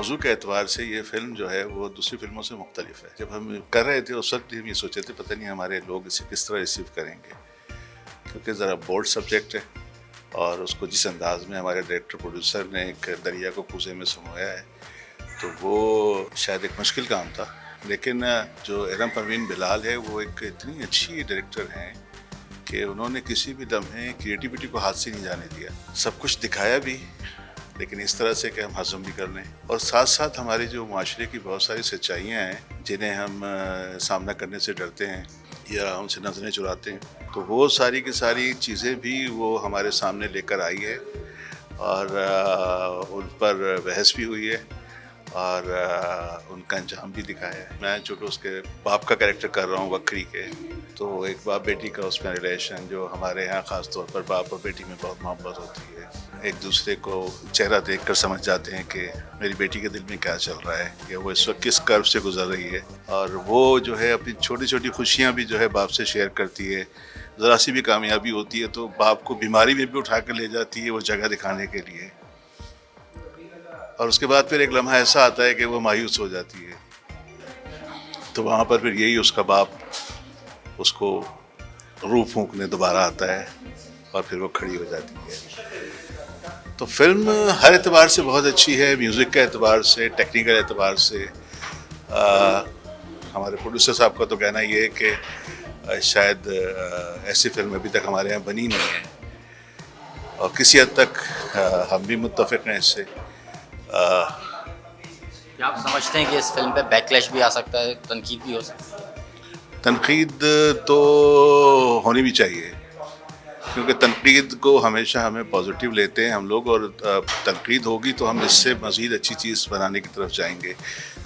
मौजू के एतबार से ये फ़िल्म जो है वो दूसरी फ़िल्मों से मुख्तलिफ है। जब हम कर रहे थे उस वक्त हम ये सोचे थे पता नहीं हमारे लोग इसे किस तरह रिसीव करेंगे, क्योंकि ज़रा बोल्ड सब्जेक्ट है और उसको जिस अंदाज़ में हमारे डायरेक्टर प्रोड्यूसर ने एक दरिया को कूज़े में समोया है तो वो शायद एक मुश्किल काम था। लेकिन जो इरम परवीन बिलाल है वो एक इतनी अच्छी डायरेक्टर हैं कि उन्होंने किसी भी लम्हे क्रिएटिविटी को हाथ से नहीं जाने दिया। सब कुछ दिखाया भी, लेकिन इस तरह से कि हम हज़म भी कर लें, और साथ साथ हमारे जो माशरे की बहुत सारी सच्चाइयाँ हैं जिन्हें हम सामना करने से डरते हैं या उनसे नज़रें चुराते हैं, तो वो सारी की सारी चीज़ें भी वो हमारे सामने लेकर आई है और उन पर बहस भी हुई है और उनका अंजाम भी दिखाया है। मैं चूँकि उसके बाप का कैरेक्टर कर रहा हूँ बकरी के, तो एक बाप बेटी का उसमें रिलेशन जो हमारे यहाँ ख़ास तौर पर बाप और बेटी में बहुत मोहब्बत होती है, एक दूसरे को चेहरा देखकर समझ जाते हैं कि मेरी बेटी के दिल में क्या चल रहा है या वो इस वक्त किस कर्व से गुजर रही है, और वो जो है अपनी छोटी छोटी खुशियाँ भी जो है बाप से शेयर करती है। ज़रा सी भी कामयाबी होती है तो बाप को बीमारी में भी उठा कर ले जाती है वो जगह दिखाने के लिए, और उसके बाद फिर एक लम्हा ऐसा आता है कि वो मायूस हो जाती है, तो वहाँ पर फिर यही उसका बाप उसको रूह फूंकने दोबारा आता है और फिर वो खड़ी हो जाती है। तो फिल्म हर एतबार से बहुत अच्छी है, म्यूज़िक के एतबार से, टेक्निकल एतबार से। हमारे प्रोड्यूसर साहब का तो कहना ये है कि शायद ऐसी फिल्म अभी तक हमारे यहाँ बनी नहीं है, और किसी हद तक हम भी मुत्तफ़िक़ हैं इससे। क्या आप समझते हैं कि इस फिल्म पे बैकलैश भी आ सकता है, तनकीद भी हो सकती है? तनकीद तो होनी भी चाहिए, क्योंकि तनकीद को हमेशा हमें पॉजिटिव लेते हैं हम लोग, और तनकीद होगी तो हम इससे मज़ीद अच्छी चीज़ बनाने की तरफ जाएंगे।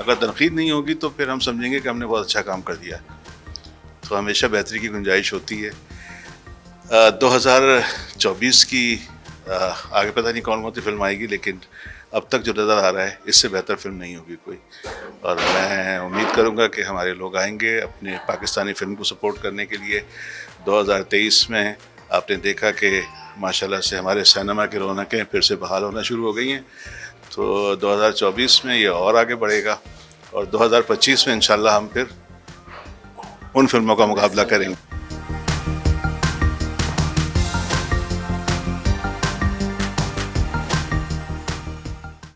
अगर तनकीद नहीं होगी तो फिर हम समझेंगे कि हमने बहुत अच्छा काम कर दिया, तो हमेशा बेहतरी की गुंजाइश होती है। 2024 की आगे पता नहीं कौन कौन सी फिल्म आएगी, लेकिन अब तक जो नज़र आ रहा है इससे बेहतर फिल्म नहीं होगी कोई, और मैं उम्मीद करूंगा कि हमारे लोग आएंगे अपने पाकिस्तानी फिल्म को सपोर्ट करने के लिए। 2023 में आपने देखा कि माशाल्लाह से हमारे सिनेमा की रौनकें फिर से बहाल होना शुरू हो गई हैं, तो 2024 में ये और आगे बढ़ेगा, और 2025 में इंशाल्लाह हम फिर उन फिल्मों का मुकाबला करेंगे।